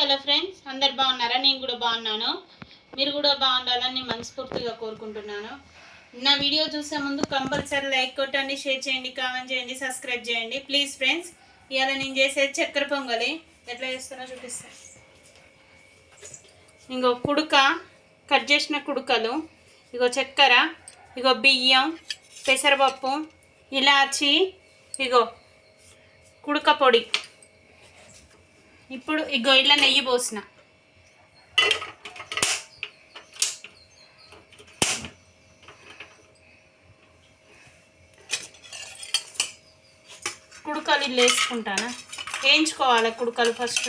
Hello friends, అందరు బాగున్నారా? నేను కూడా బాగున్నాను. మీరు కూడా బాగుండాలని మనస్ఫూర్తిగా కోరుకుంటున్నాను. నా వీడియో చూసే ముందు కంపల్సరీ లైక్ కొట్టండి, షేర్ చేయండి, కామెంట్ చేయండి, సబ్స్క్రైబ్ చేయండి ప్లీజ్ ఫ్రెండ్స్. ఇవాళ నేను చేసేది చక్కెర పొంగలి. ఎట్లా చేస్తానో చూపిస్తాను. ఇంకో కుడుక, కట్ చేసిన కుడుకలు, ఇగో చక్కెర, ఇగో బియ్యం, పెసరపప్పు, ఇలాచి, ఇగో కుడుక పొడి. ఇప్పుడు ఇగో ఇలా నెయ్యి పోసిన. కుడుకలు ఇల్లు వేసుకుంటానా, వేయించుకోవాలి కుడుకలు ఫస్ట్.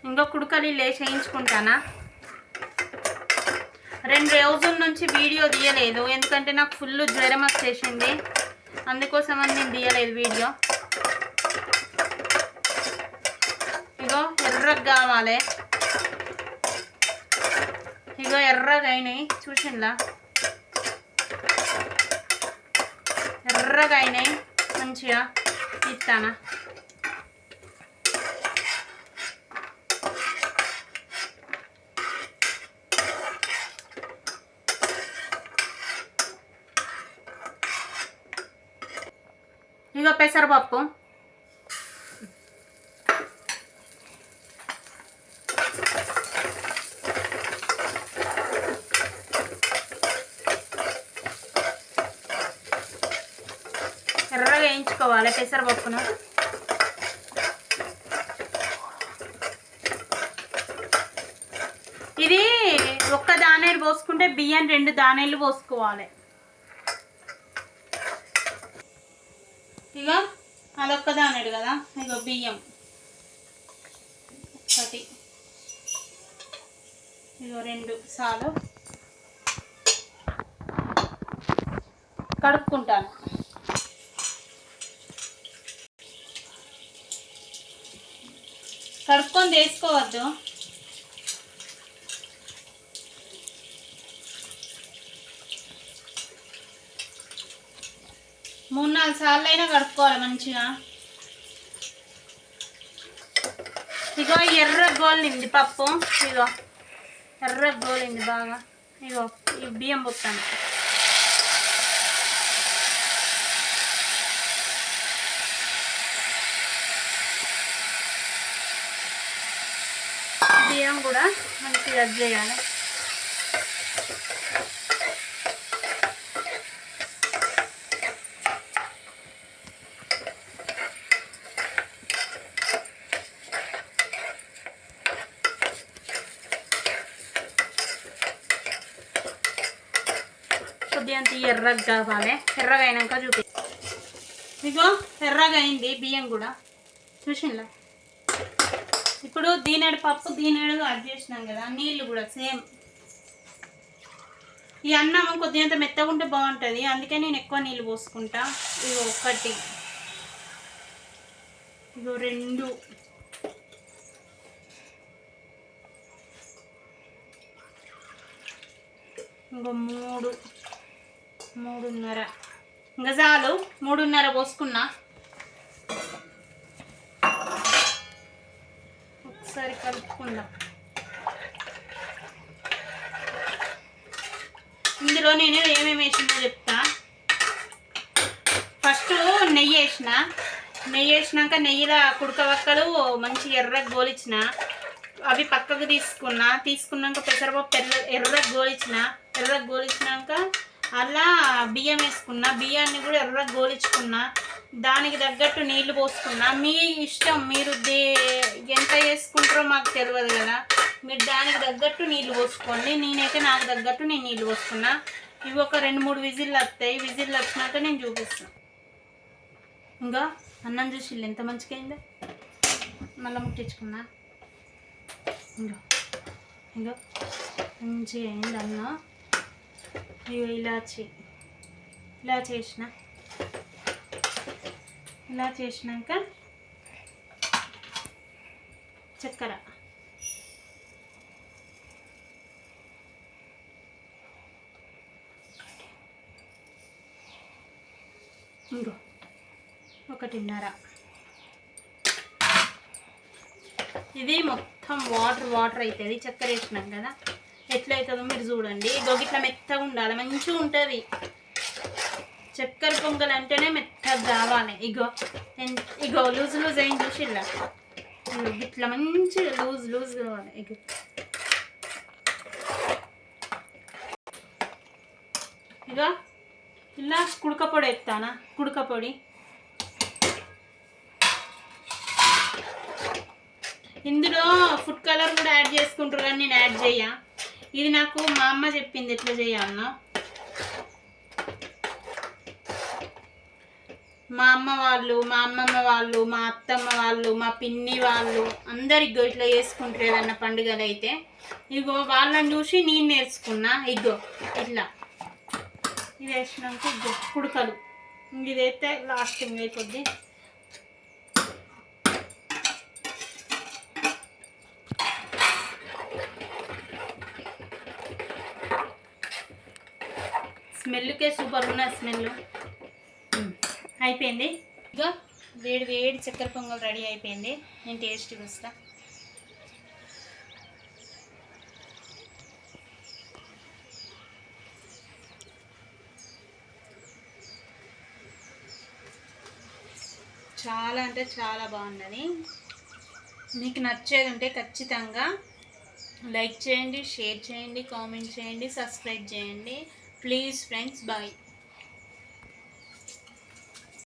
ఇంకో కుడుకలు ఇల్లు వేసి వేయించుకుంటానా. 2 రోజుల నుంచి వీడియో తీయలేదు, ఎందుకంటే నాకు ఫుల్ జ్వరం వచ్చేసింది. అందుకోసం అని నేను తీయలేదు వీడియో. ఇగో ఎర్రగా కావాలి, ఇగో ఎర్రగా అయినాయి చూసిందా, ఎర్రగా అయినాయి మంచిగా ఇస్తానా. ఇగో పెసరపప్పు, ఎర్రగా వేయించుకోవాలి పెసరపప్పును. ఇది ఒక్క దానేలు పోసుకుంటే బియ్యం 2 దానేలు పోసుకోవాలి. ఇక అదొక్క దానేడు కదా, ఇగో బియ్యం 1, ఇగో 2 సాలు కడుక్కుంటాను. కడుక్కొని వేసుకోవద్దు. మూడు 4 సార్లు అయినా కడుక్కోవాలి మంచిగా. ఇగో ఎర్ర గోలింది పప్పు, ఇగో ఎర్ర గోలింది బాగా. ఇగో ఈ బియ్యం పొత్తాను. బియ్యం కూడా మంచిగా చేయాలి. కొద్దిగా అంత ఎర్రగా కావాలి. ఎర్రగా అయినాక చూపి. ఇగో ఎర్రగా అయింది బియ్యం కూడా చూసిందా. ఇప్పుడు దీనేడు పప్పు దీనేడు యాడ్ చేసినాం కదా, నీళ్ళు కూడా సేమ్. ఈ అన్నం కొద్దిగా మెత్తగా ఉంటే బాగుంటుంది, అందుకే నేను ఎక్కువ నీళ్ళు పోసుకుంటా. ఇగో 1, ఇగో 2, ఇంకో 3, 3.5. ఇంకా చాలు, 3.5 పోసుకున్నా. ఒకసారి కలుపుకుందాం. ఇందులో నేను ఏమేమి వేసిందో చెప్తా. ఫస్ట్ నెయ్యి వేసిన. నెయ్యి వేసినాక నెయ్యిలో కుడకవక్కలు మంచి ఎర్రగా గోలిచ్చిన, అవి పక్కకు తీసుకున్నాక పెసరపప్పు ఎర్రగా గోలిచ్చినాక అలా బియ్యం వేసుకున్నా. బియ్యాన్ని కూడా ఎర్రగా గోలించుకున్నా. దానికి తగ్గట్టు నీళ్లు పోసుకున్నా. మీ ఇష్టం, మీరు ఎంత వేసుకుంటారో మాకు తెలియదు కదా, మీరు దానికి తగ్గట్టు నీళ్లు పోసుకోండి. నేనైతే నాకు తగ్గట్టు నేను నీళ్లు పోసుకున్నా. ఇవి ఒక 2-3 విజిల్లు వస్తాయి. విజిల్లు వచ్చినాక నేను చూపిస్తాను. ఇంకా అన్నం చూసి ఎంత మంచిగా అయిందో. మళ్ళీ ముట్టించుకున్నా. ఇంకా మంచిగా అయింది అన్నం. ఇవి ఇలాచి చేసినాక చక్కెర, ఇంకో 1.5. ఇది మొత్తం వాటర్ వాటర్ అవుతుంది చక్కెర వేసినాం కదా. ఎట్లయితుందో మీరు చూడండి. ఇగో ఇట్లా మెత్తగా ఉండాలి, మంచిగా ఉంటుంది. చక్కెర పొంగల్ అంటేనే మెత్తగా కావాలి. ఇగో ఇగో లూజ్ లూజ్ అయింది చూసి ఇలా ఇట్లా మంచిగా లూజ్ లూజ్ కావాలి. ఇగో ఇక ఇలా కుడక పొడి ఎత్తానా, కుడక పొడి. ఇందులో ఫుడ్ కలర్ కూడా యాడ్ చేసుకుంటారు కానీ నేను యాడ్ చేయ. ఇది నాకు మా అమ్మ చెప్పింది ఎట్లా చేయాలన్నా. మా అమ్మ వాళ్ళు, మా అమ్మమ్మ వాళ్ళు, మా అత్తమ్మ వాళ్ళు, మా పిన్ని వాళ్ళు అందరు ఇగో ఇట్లా చేసుకుంటారు ఏదన్నా పండుగలు అయితే. ఇగో వాళ్ళని చూసి నేను నేర్చుకున్నా. ఇగో ఇట్లా ఇది వేసినాక ఇగో కుడకలు ఇదైతే లాస్టింగ్ అయిపోద్ది. స్మెల్కే సూపర్ ఉన్నది స్మెల్. అయిపోయింది. ఇక వేడి వేడి చక్కెర పొంగల్ రెడీ అయిపోయింది. నేను టేస్ట్ చూస్తా. చాలా అంటే చాలా బాగున్నది. మీకు నచ్చేది ఉంటే ఖచ్చితంగా లైక్ చేయండి, షేర్ చేయండి, కామెంట్ చేయండి, సబ్స్క్రైబ్ చేయండి. Please friends, bye.